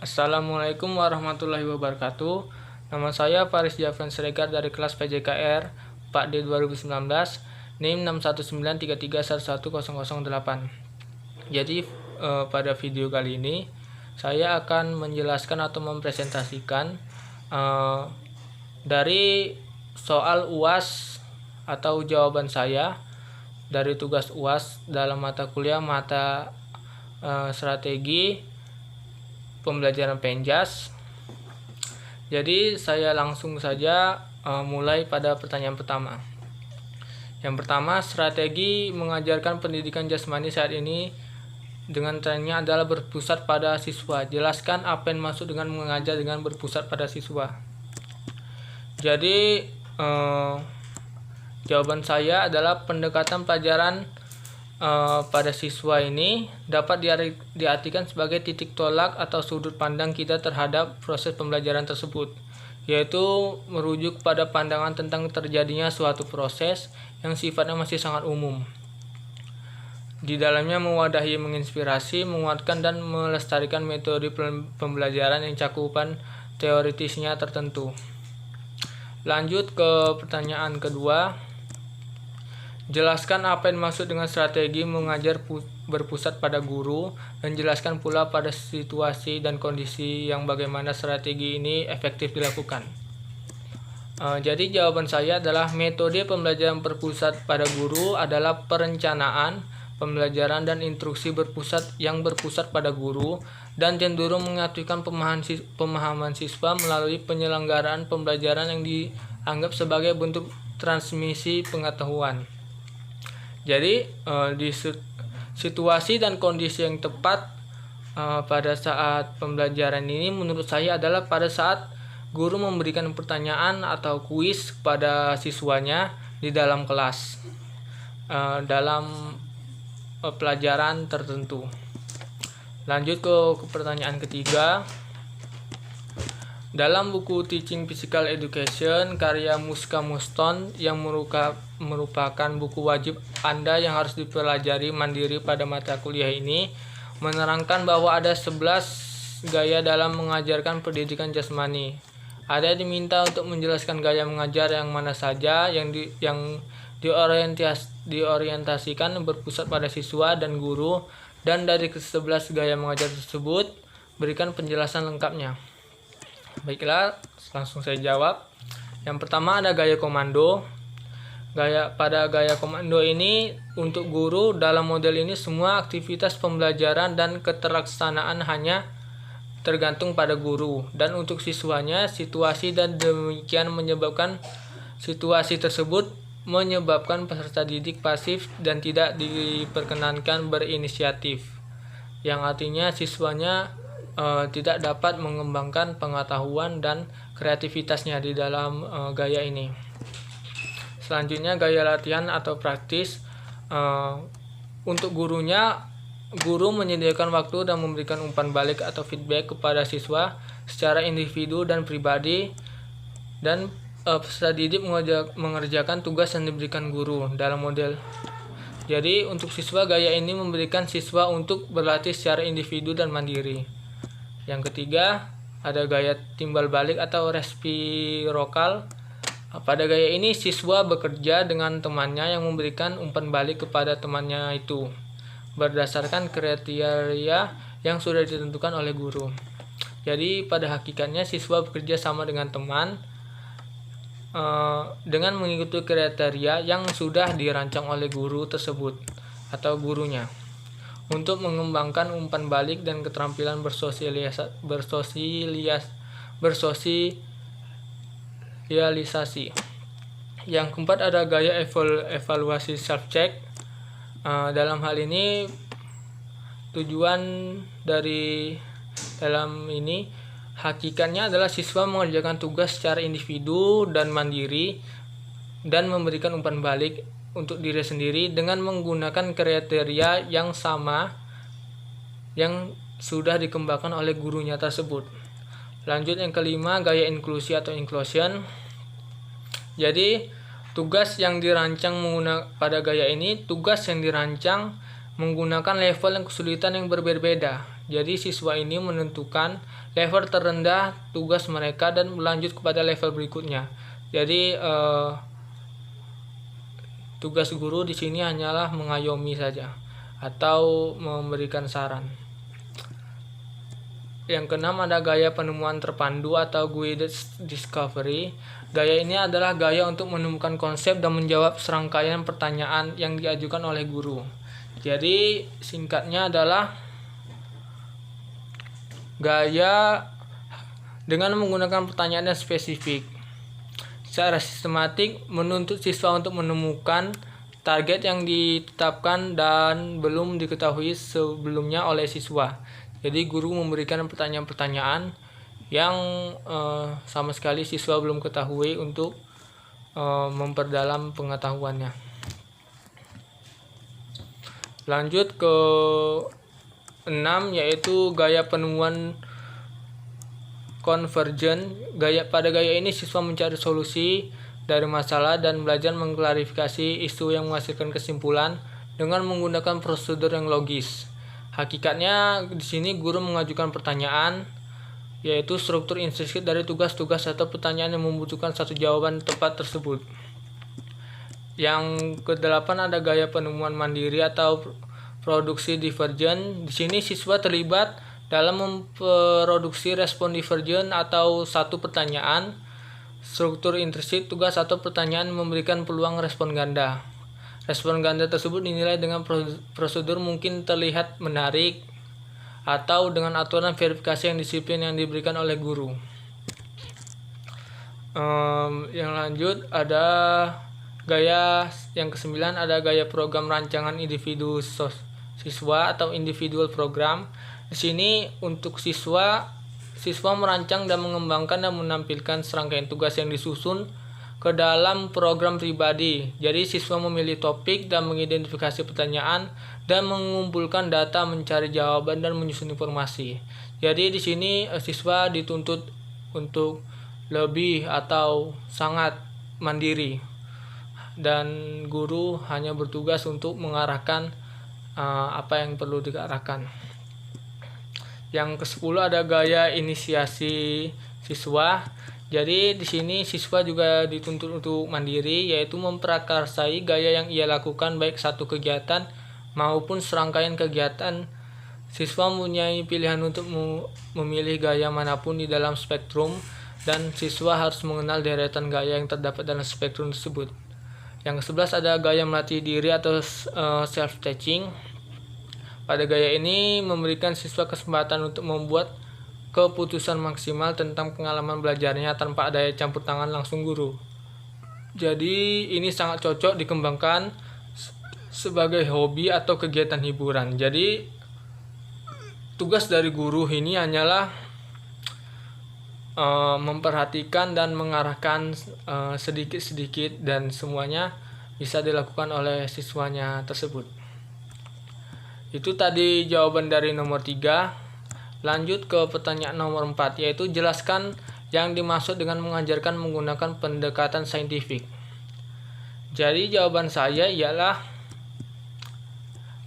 Assalamualaikum warahmatullahi wabarakatuh. Nama saya Faris Jafran Siregar dari kelas PJKR 4D 2019, NIM 61933111008. Jadi pada video kali ini saya akan menjelaskan atau mempresentasikan dari soal UAS atau jawaban saya dari tugas UAS dalam mata kuliah strategi pembelajaran Penjas. Jadi saya langsung saja mulai pada pertanyaan pertama. Yang pertama, strategi mengajarkan pendidikan jasmani saat ini dengan trennya adalah berpusat pada siswa. Jelaskan apa yang maksud dengan mengajar dengan berpusat pada siswa. Jadi jawaban saya adalah pendekatan pelajaran pada siswa ini dapat diartikan sebagai titik tolak atau sudut pandang kita terhadap proses pembelajaran tersebut, yaitu merujuk pada pandangan tentang terjadinya suatu proses yang sifatnya masih sangat umum. Di dalamnya mewadahi, menginspirasi, menguatkan, dan melestarikan metode pembelajaran yang cakupan teoritisnya tertentu. Lanjut ke pertanyaan kedua. Jelaskan apa yang dimaksud dengan strategi mengajar berpusat pada guru, dan jelaskan pula pada situasi dan kondisi yang bagaimana strategi ini efektif dilakukan. Jadi jawaban saya adalah metode pembelajaran berpusat pada guru adalah perencanaan, pembelajaran dan instruksi yang berpusat pada guru dan cenderung mengaktifkan pemahaman siswa melalui penyelenggaraan pembelajaran yang dianggap sebagai bentuk transmisi pengetahuan. Jadi di situasi dan kondisi yang tepat pada saat pembelajaran ini menurut saya adalah pada saat guru memberikan pertanyaan atau kuis kepada siswanya di dalam kelas dalam pelajaran tertentu. Lanjut ke pertanyaan ketiga. Dalam buku Teaching Physical Education karya Muska Muston yang merupakan buku wajib Anda yang harus dipelajari mandiri pada mata kuliah ini, menerangkan bahwa ada 11 gaya dalam mengajarkan pendidikan jasmani. Ada diminta untuk menjelaskan gaya mengajar yang mana saja yang diorientasikan berpusat pada siswa dan guru, dan dari ke-11 gaya mengajar tersebut berikan penjelasan lengkapnya. Baiklah, langsung saya jawab. Yang pertama ada gaya komando. Pada gaya komando ini untuk guru dalam model ini semua aktivitas pembelajaran dan keterlaksanaan hanya tergantung pada guru, dan untuk siswanya situasi, dan demikian menyebabkan situasi tersebut menyebabkan peserta didik pasif dan tidak diperkenankan berinisiatif, yang artinya siswanya tidak dapat mengembangkan pengetahuan dan kreativitasnya di dalam gaya ini. Selanjutnya gaya latihan atau praktis. Untuk guru menyediakan waktu dan memberikan umpan balik atau feedback kepada siswa secara individu dan pribadi, dan peserta didik mengerjakan tugas yang diberikan guru dalam model. Jadi untuk siswa gaya ini memberikan siswa untuk berlatih secara individu dan mandiri. Yang ketiga ada gaya timbal balik atau resiprokal. Pada gaya ini siswa bekerja dengan temannya yang memberikan umpan balik kepada temannya itu berdasarkan kriteria yang sudah ditentukan oleh guru. Jadi pada hakikatnya siswa bekerja sama dengan teman dengan mengikuti kriteria yang sudah dirancang oleh guru tersebut atau gurunya untuk mengembangkan umpan balik dan keterampilan bersosialisasi. Yang keempat ada gaya evaluasi self-check. Dalam hal ini tujuan dalam ini hakikatnya adalah siswa mengerjakan tugas secara individu dan mandiri dan memberikan umpan balik untuk diri sendiri dengan menggunakan kriteria yang sama yang sudah dikembangkan oleh gurunya tersebut. Lanjut yang kelima gaya inklusi atau inclusion. Jadi tugas yang dirancang menggunakan level dan kesulitan yang berbeda-beda. Jadi siswa ini menentukan level terendah tugas mereka dan melanjut kepada level berikutnya. Jadi tugas guru di sini hanyalah mengayomi saja atau memberikan saran. Yang keenam ada gaya penemuan terpandu atau guided discovery. Gaya ini adalah gaya untuk menemukan konsep dan menjawab serangkaian pertanyaan yang diajukan oleh guru. Jadi singkatnya adalah gaya dengan menggunakan pertanyaan yang spesifik. Secara sistematik menuntut siswa untuk menemukan target yang ditetapkan dan belum diketahui sebelumnya oleh siswa. Jadi guru memberikan pertanyaan-pertanyaan yang sama sekali siswa belum ketahui untuk memperdalam pengetahuannya. Lanjut ke 6, yaitu gaya penemuan konvergen. Pada gaya ini siswa mencari solusi dari masalah dan belajar mengklarifikasi isu yang menghasilkan kesimpulan dengan menggunakan prosedur yang logis. Hakikatnya di sini guru mengajukan pertanyaan, yaitu struktur intrinsik dari tugas-tugas atau pertanyaan yang membutuhkan satu jawaban tepat tersebut. Yang ke-8 ada gaya penemuan mandiri atau produksi divergen. Di sini siswa terlibat dalam memproduksi respon divergen atau satu pertanyaan. Struktur intrinsik tugas atau pertanyaan memberikan peluang respon ganda. Respon ganda tersebut dinilai dengan prosedur mungkin terlihat menarik atau dengan aturan verifikasi yang disiplin yang diberikan oleh guru. Yang lanjut ada gaya yang ke-9 ada gaya program rancangan individu siswa atau individual program. Di sini untuk siswa merancang dan mengembangkan dan menampilkan serangkaian tugas yang disusun ke dalam program pribadi. Jadi siswa memilih topik dan mengidentifikasi pertanyaan dan mengumpulkan data, mencari jawaban dan menyusun informasi. Jadi di sini siswa dituntut untuk lebih atau sangat mandiri dan guru hanya bertugas untuk mengarahkan apa yang perlu diarahkan. Yang ke-10 ada gaya inisiasi siswa. Jadi di sini siswa juga dituntut untuk mandiri, yaitu memprakarsai gaya yang ia lakukan baik satu kegiatan maupun serangkaian kegiatan. Siswa mempunyai pilihan untuk memilih gaya manapun di dalam spektrum dan siswa harus mengenal deretan gaya yang terdapat dalam spektrum tersebut. Yang ke-11 ada gaya melatih diri atau self-teaching. Pada gaya ini memberikan siswa kesempatan untuk membuat keputusan maksimal tentang pengalaman belajarnya tanpa adanya campur tangan langsung guru. Jadi ini sangat cocok dikembangkan sebagai hobi atau kegiatan hiburan. Jadi tugas dari guru ini hanyalah memperhatikan dan mengarahkan sedikit-sedikit dan semuanya bisa dilakukan oleh siswanya tersebut. Itu tadi jawaban dari nomor 3. Lanjut ke pertanyaan nomor 4, yaitu jelaskan yang dimaksud dengan mengajarkan menggunakan pendekatan saintifik. Jadi jawaban saya ialah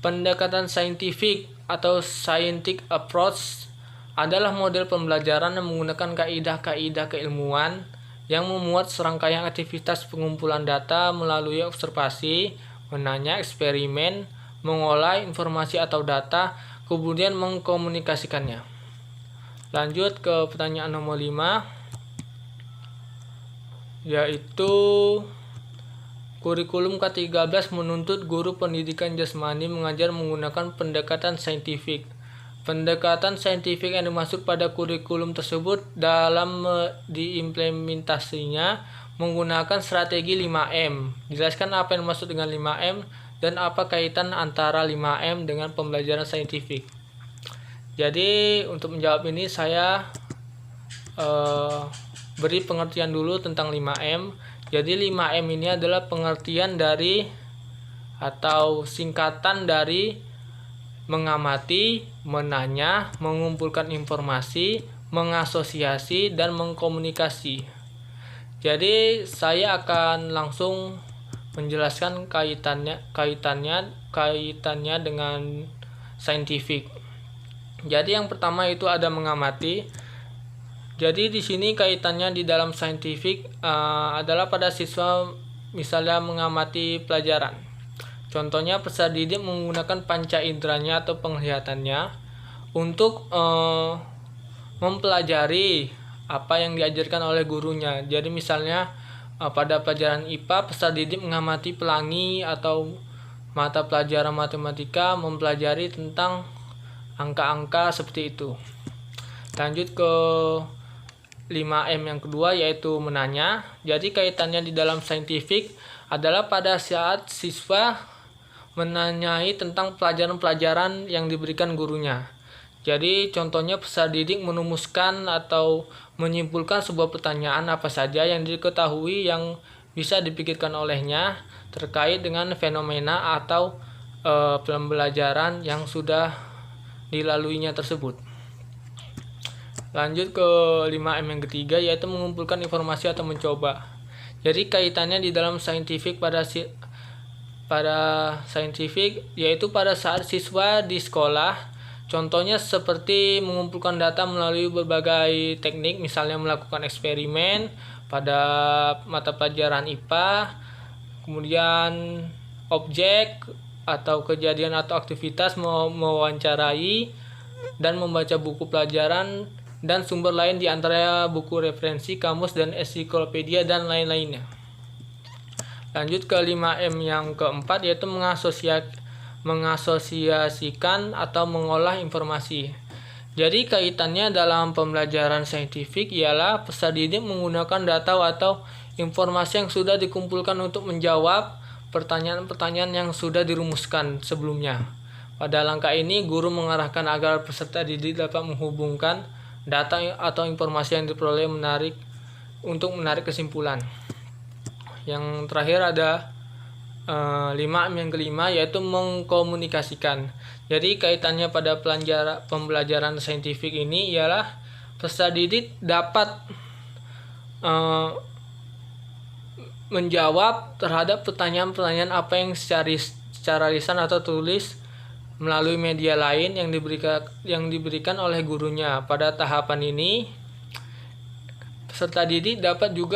pendekatan saintifik atau scientific approach adalah model pembelajaran yang menggunakan kaidah-kaidah keilmuan yang memuat serangkaian aktivitas pengumpulan data melalui observasi, menanya, eksperimen, mengolah informasi atau data, kemudian mengkomunikasikannya. Lanjut ke pertanyaan nomor 5, yaitu kurikulum K13 menuntut guru pendidikan jasmani mengajar menggunakan pendekatan saintifik. Pendekatan saintifik yang dimaksud pada kurikulum tersebut dalam diimplementasinya menggunakan strategi 5M. Jelaskan apa yang dimaksud dengan 5M dan apa kaitan antara 5M dengan pembelajaran saintifik. Jadi untuk menjawab ini saya beri pengertian dulu tentang 5M. Jadi 5M ini adalah pengertian dari atau singkatan dari mengamati, menanya, mengumpulkan informasi, mengasosiasi, dan mengkomunikasi. Jadi saya akan langsung menjelaskan kaitannya dengan saintifik. Jadi yang pertama itu ada mengamati. Jadi di sini kaitannya di dalam saintifik adalah pada siswa misalnya mengamati pelajaran. Contohnya peserta didik menggunakan panca inderanya atau penglihatannya untuk mempelajari apa yang diajarkan oleh gurunya. Jadi misalnya pada pelajaran IPA peserta didik mengamati pelangi, atau mata pelajaran matematika mempelajari tentang angka-angka seperti itu. Lanjut ke 5M yang kedua, yaitu menanya. Jadi kaitannya di dalam saintifik adalah pada saat siswa menanyai tentang pelajaran-pelajaran yang diberikan gurunya. Jadi contohnya peserta didik merumuskan atau menyimpulkan sebuah pertanyaan apa saja yang diketahui yang bisa dipikirkan olehnya terkait dengan fenomena atau pembelajaran yang sudah dilaluinya tersebut. Lanjut ke 5M yang ketiga, yaitu mengumpulkan informasi atau mencoba. Jadi kaitannya di dalam saintifik pada saintifik yaitu pada saat siswa di sekolah, contohnya seperti mengumpulkan data melalui berbagai teknik, misalnya melakukan eksperimen pada mata pelajaran IPA, kemudian objek atau kejadian atau aktivitas mewawancarai dan membaca buku pelajaran dan sumber lain di antara buku referensi, kamus, dan ensiklopedia, dan lain-lainnya. Lanjut ke 5M yang keempat, yaitu mengasosiasikan atau mengolah informasi. Jadi kaitannya dalam pembelajaran saintifik ialah peserta didik menggunakan data atau informasi yang sudah dikumpulkan untuk menjawab pertanyaan-pertanyaan yang sudah dirumuskan sebelumnya. Pada langkah ini, guru mengarahkan agar peserta didik dapat menghubungkan data atau informasi yang diperoleh untuk menarik kesimpulan. Yang terakhir ada 5M yang kelima, yaitu mengkomunikasikan. Jadi kaitannya pada pembelajaran saintifik ini ialah peserta didik dapat menjawab terhadap pertanyaan-pertanyaan apa yang secara lisan atau tulis melalui media lain yang diberikan oleh gurunya. Pada tahapan ini, peserta didik dapat juga